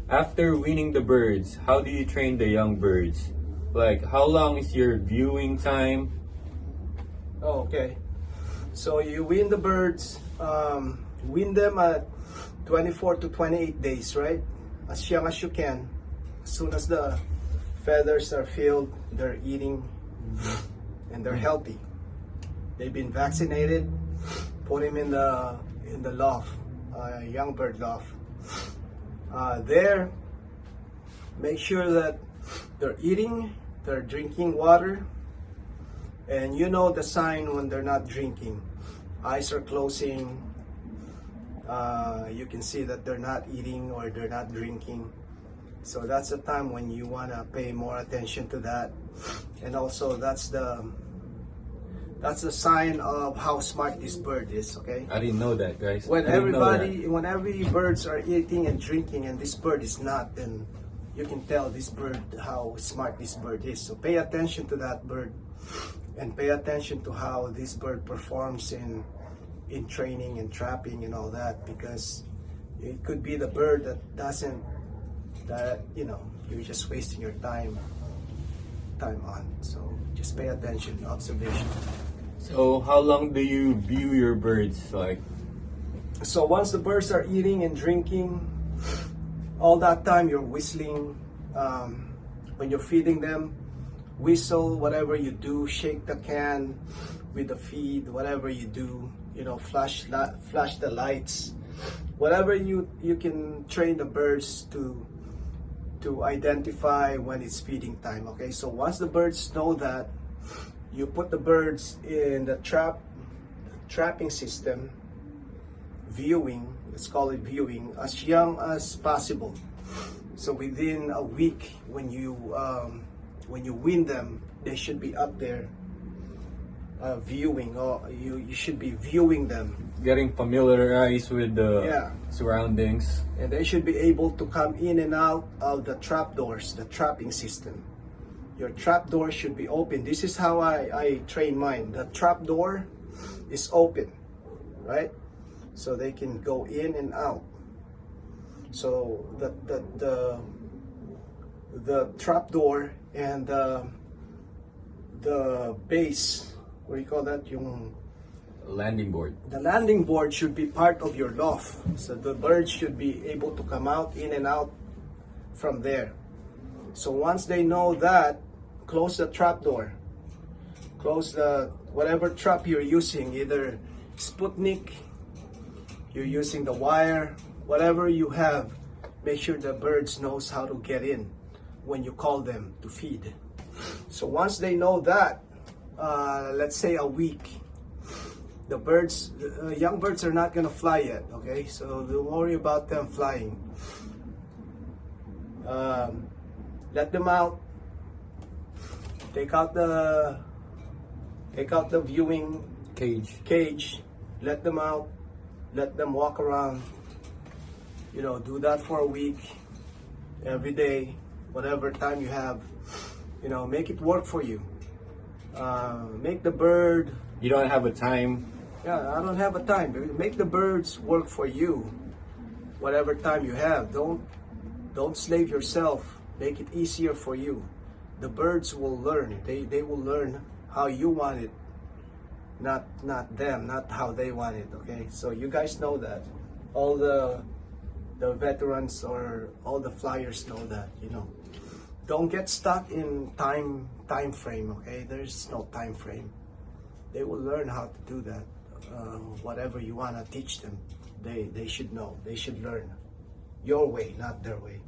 After weaning the birds, how do you train the young birds? Like, how long is your viewing time? Oh, okay. So you wean the birds, wean them at 24 to 28 days, right? As young as you can. As soon as the feathers are filled, they're eating and they're healthy. They've been vaccinated. Put them in the loft, young bird loft. There, make sure that they're eating, they're drinking water, and you know the sign when they're not drinking. Eyes are closing. You can see that they're not eating or they're not drinking. So that's the time when you want to pay more attention to that. And also that's the sign of how smart this bird is, okay? I didn't know that, guys. When I didn't know that. when every birds are eating and drinking and this bird is not, then you can tell this bird how smart this bird is. So pay attention to that bird and pay attention to how this bird performs in training and trapping and all that, because it could be the bird that you're just wasting your time on. So just pay attention, observation. So, how long do you view your birds? Like, So once the birds are eating and drinking, all that time you're whistling. When you're feeding them, whistle. Whatever you do, shake the can with the feed. Whatever you do, flash the lights. Whatever you can train the birds to identify when it's feeding time. Okay, so once the birds know that, you put the birds in the trapping system, viewing, let's call it viewing, as young as possible. So within a week, when you wean them, they should be up there viewing, or you should be viewing them, getting familiarized with the surroundings. and they should be able to come in and out of the trap doors, the trapping system. Your trap door should be open. This is how I train mine. The trap door is open, right? So they can go in and out. So the trap door and the base, what do you call that? Yung Landing board. The landing board should be part of your loft. So the birds should be able to come out, in and out from there. So once they know that, close the trap door. Close the whatever trap you're using, either Sputnik, you're using the wire, whatever you have, make sure the birds knows how to get in when you call them to feed. So once they know that, let's say a week, the birds, young birds are not gonna fly yet, okay? So don't worry about them flying. Let them out. Take out the viewing cage. Let them out. Let them walk around. Do that for a week, every day, whatever time you have. Make it work for you. Make the bird. You don't have a time. Yeah, I don't have a time. Make the birds work for you, whatever time you have. Don't slave yourself. Make it easier for you. The birds will learn. They will learn how you want it, not them, not how they want it. Okay, so you guys know that. All the veterans or all the flyers know that. Don't get stuck in time frame. Okay, there's no time frame. They will learn how to do that. Whatever you want to teach them, they should know. They should learn your way, not their way.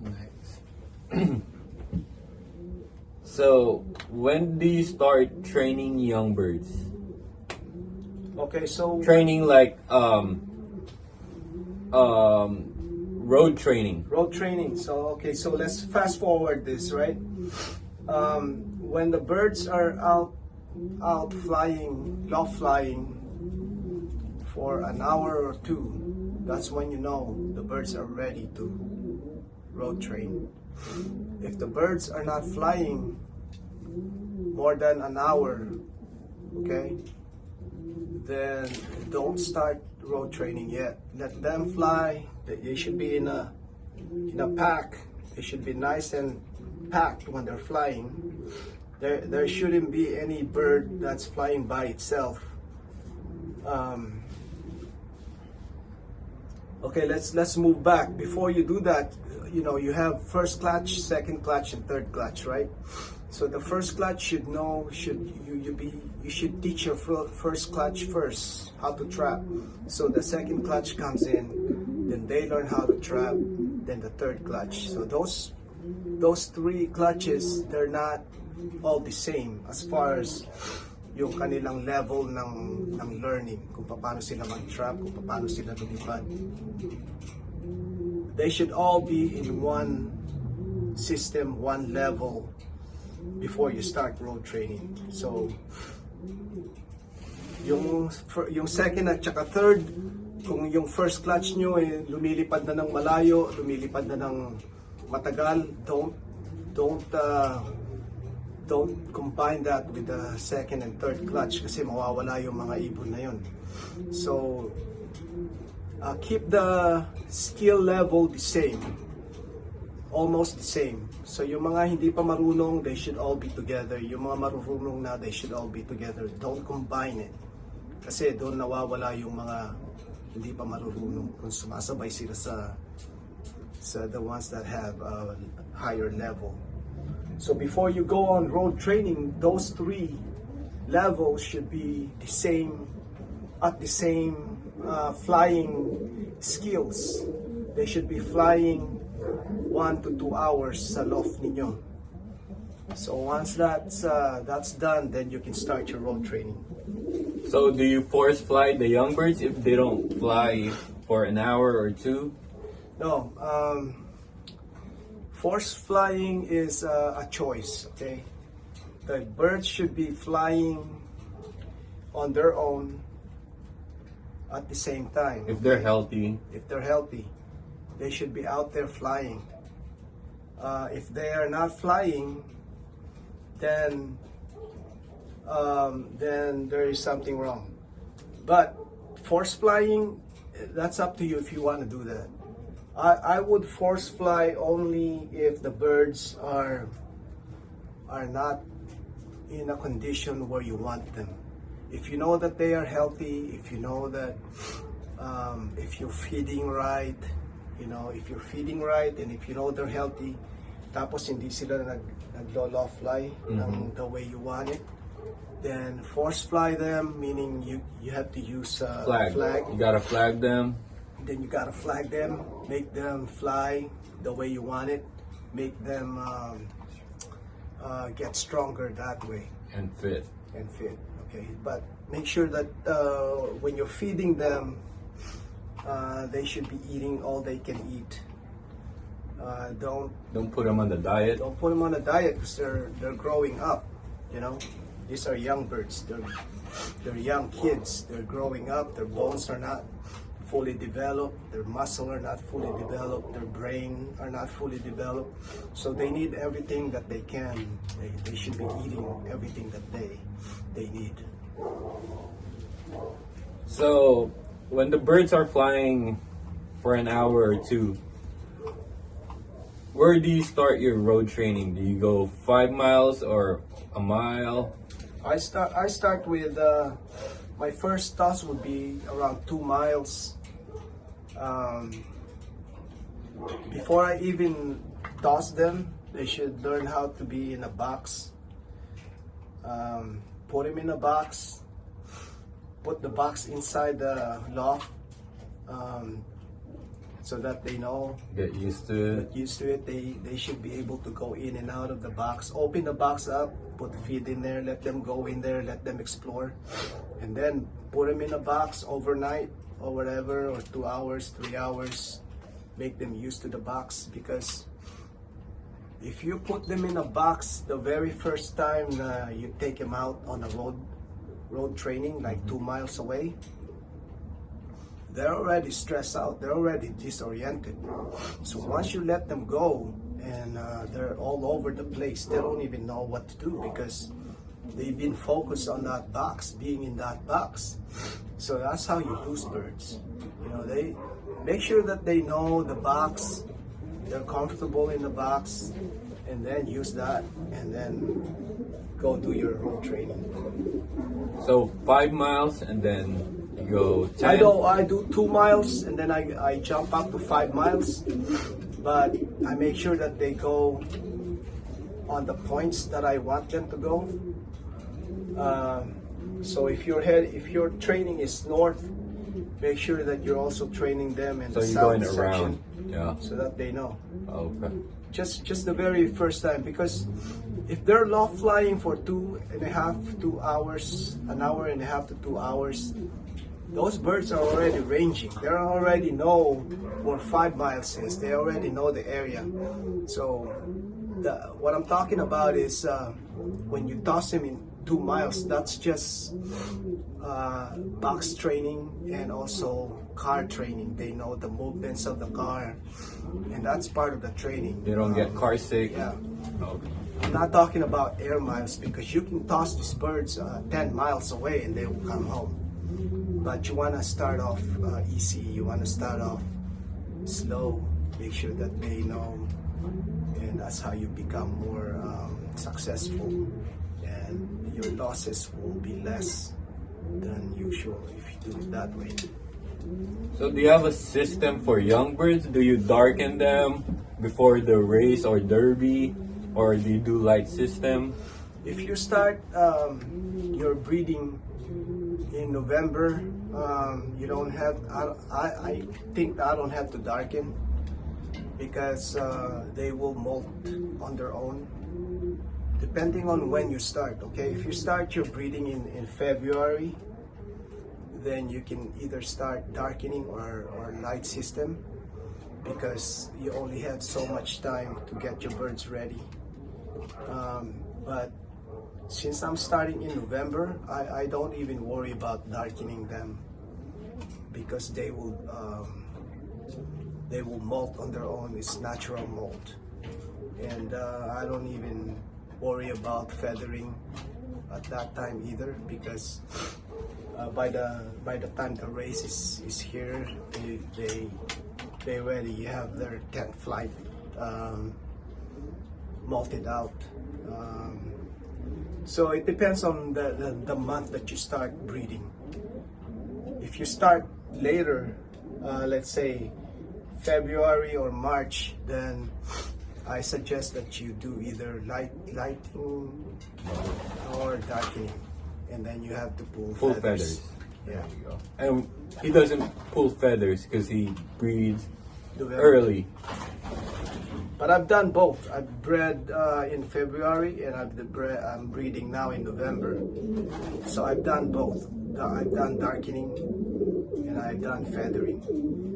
Nice. So, when do you start training young birds? Okay, so Training like road training. road training. So let's fast forward this, right? When the birds are out flying, loft flying for an hour or two, that's when you know the birds are ready to road train. If the birds are not flying more than an hour, okay, then don't start road training yet. Let them fly. They should be in a in a pack. They should be nice and packed when they're flying. There shouldn't be any bird that's flying by itself. Okay, let's move back. Before you do that, you know, you have first clutch, second clutch, and third clutch, right? So the first clutch should you should teach your first clutch first how to trap. So the second clutch comes in, then they learn how to trap, then the third clutch. So those three clutches, they're not all the same as far as yung kanilang level ng learning, kung paano sila mag-trap, kung paano sila lumipad. They should all be in one system, one level before you start road training. So yung second at saka third, kung yung first clutch nyo lumilipad na ng malayo, lumilipad na ng matagal, don't combine that with the second and third clutch kasi mawawala yung mga ibon na yun. So keep the skill level the same, almost the same. So yung mga hindi pa marunong, they should all be together. Yung mga marunong na, they should all be together. Don't combine it kasi doon nawawala yung mga hindi pa marunong kung sumasabay sila sa the ones that have a higher level. So before you go on road training, those three levels should be the same, at the same flying skills. They should be flying 1 to 2 hours sa loft ninyo. So once that's done, then you can start your road training. So do you force fly the young birds if they don't fly for an hour or two? No. Force flying is a choice, okay? The birds should be flying on their own at the same time. If they're healthy. If they're healthy, they should be out there flying. If they are not flying, then there is something wrong. But force flying, that's up to you if you want to do that. I would force fly only if the birds are not in a condition where you want them. If you know that they are healthy, if you know that if you're feeding right, you know, if you're feeding right and if you know they're healthy, tapos hindi sila nag-low fly ng the way you want it, then force fly them, meaning you have to use a flag. You gotta flag them. Then you gotta flag them, make them fly the way you want it, make them get stronger that way. And fit. Okay, but make sure that when you're feeding them, they should be eating all they can eat. Don't put them on the diet. Don't put them on a diet because they're growing up. You know, these are young birds. They're young kids. They're growing up. Their bones are not fully developed, their muscle are not fully developed, their brain are not fully developed. So they need everything that they can. They should be eating everything that they need. So when the birds are flying for an hour or two, where do you start your road training? Do you go 5 miles or a mile? I start with my first toss would be around 2 miles. Before I even toss them, they should learn how to be in a box. Put them in a box. Put the box inside the loft so that they know. Get used to it. They should be able to go in and out of the box. Open the box up, put the feed in there, let them go in there, let them explore. And then put them in a box overnight or whatever, or 2 hours, 3 hours. Make them used to the box, because if you put them in a box the very first time you take them out on a road training, like 2 miles away, they're already stressed out, they're already disoriented. So once you let them go and they're all over the place, they don't even know what to do because they've been focused on that box, being in that box. So that's how you lose birds. You know, they make sure that they know the box they're comfortable in the box, and then use that, and then go do your road training. So 5 miles and then you go 10. I do 2 miles, and then I jump up to 5 miles, but I make sure that they go on the points that I want them to go. So if your training is north, make sure that you're also training them in So the you're south going section, around. Yeah. so that they know. Okay. Just the very first time, because if they're loft flying for 2 hours, an hour and a half to 2 hours, those birds are already ranging. They already know where 5 miles is. They already know the area. So what I'm talking about is when you toss them in 2 miles, that's just box training and also car training. They know the movements of the car, and that's part of the training. They don't get car sick. Yeah. Okay. I'm not talking about air miles, because you can toss these birds 10 miles away and they will come home. But you want to start off easy. You want to start off slow. Make sure that they know, and that's how you become more successful, and your losses will be less than usual if you do it that way. So do you have a system for young birds? Do you darken them before the race or derby, or do you do light system? If you start your breeding in November, you don't have. I think I don't have to darken, because they will molt on their own, depending on when you start. Okay, if you start your breeding in February, then you can either start darkening or light system, because you only have so much time to get your birds ready. But since I'm starting in November, I don't even worry about darkening them, because they will molt on their own. It's natural molt, and I don't even worry about feathering at that time either, because by the time the race is here, they ready. You have their 10th flight malted out. So it depends on the month that you start breeding. If you start later, let's say February or March, then I suggest that you do either lighting or darkening, and then you have to pull feathers. Yeah. There you go. And he doesn't pull feathers because he breeds November. early. But I've done both. I've bred in February, and I'm breeding now in November. So I've done both. I've done darkening and I've done feathering.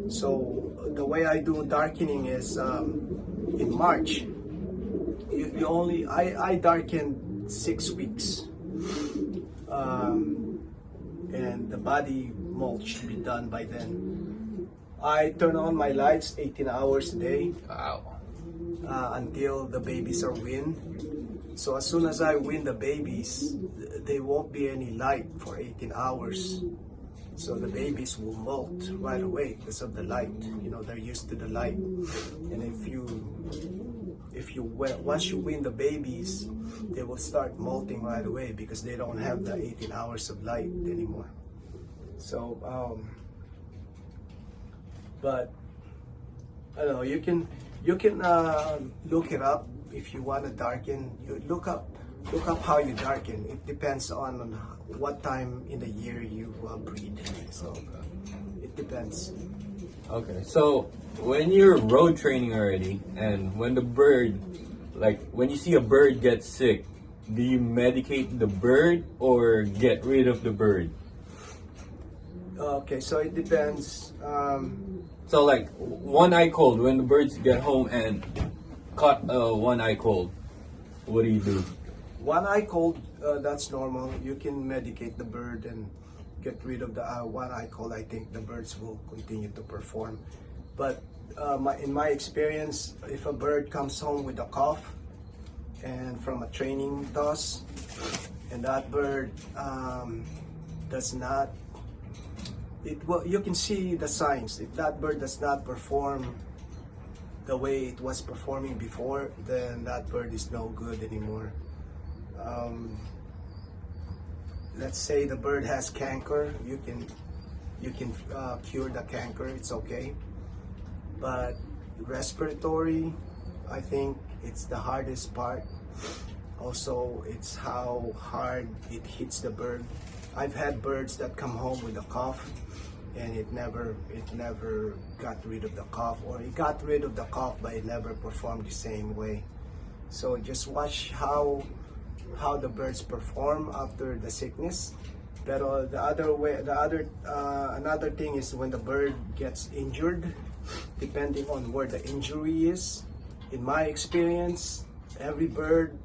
So the way I do darkening is in March. I darken 6 weeks, and the body molt should be done by then. I turn on my lights 18 hours a day. Wow. Until the babies are weaned. So as soon as I wean the babies, there won't be any light for 18 hours. So the babies will molt right away because of the light. You know, they're used to the light. And once you wean the babies, they will start molting right away, because they don't have the 18 hours of light anymore. So, but I don't know. You can look it up if you want to darken. You look up how you darken. It depends on what time in the year you breed. So it depends. Okay, so when you're road training already, and when the bird, like when you see a bird get sick, do you medicate the bird or get rid of the bird? Okay, so it depends. So like one eye cold, when the birds get home and caught one eye cold, what do you do? One eye cold, that's normal. You can medicate the bird and get rid of the one eye cold. I think the birds will continue to perform. But in my experience, if a bird comes home with a cough and from a training toss, and that bird does not, you can see the signs. If that bird does not perform the way it was performing before, then that bird is no good anymore. Let's say the bird has canker, you can cure the canker, it's okay. But respiratory, I think it's the hardest part. Also, it's how hard it hits the bird. I've had birds that come home with a cough, and it never got rid of the cough, or it got rid of the cough but it never performed the same way. So just watch how the birds perform after the sickness. Pero another thing is when the bird gets injured, depending on where the injury is. In my experience, every bird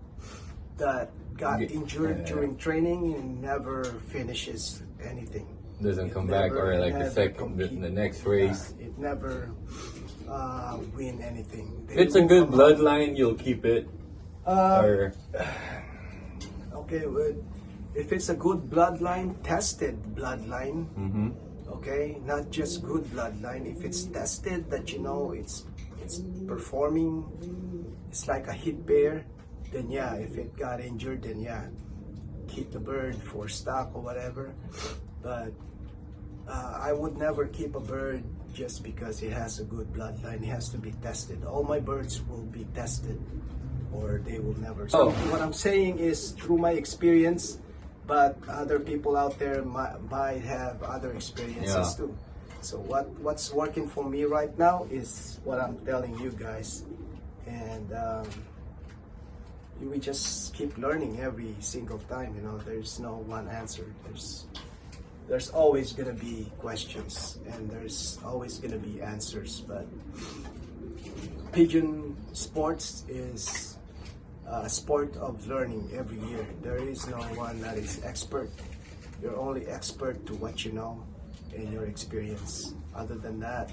that got injured during training never finishes anything. Doesn't come back, or like the next race. It never win anything. If it's a good bloodline, you'll keep it. Or okay, if it's a good bloodline, tested bloodline, okay, not just good bloodline. If it's tested that you know it's performing, it's like a hit pair, then yeah. If it got injured, then yeah, keep the bird for stock or whatever. But I would never keep a bird just because it has a good bloodline. It has to be tested. All my birds will be tested, or they will never. So what I'm saying is through my experience, but other people out there might have other experiences too. So what's working for me right now is what I'm telling you guys, and we just keep learning every single time. You know, there's no one answer. There's always gonna be questions, and there's always gonna be answers. But pigeon sports is a sport of learning every year. There is no one that is expert. You're only expert to what you know and your experience. Other than that,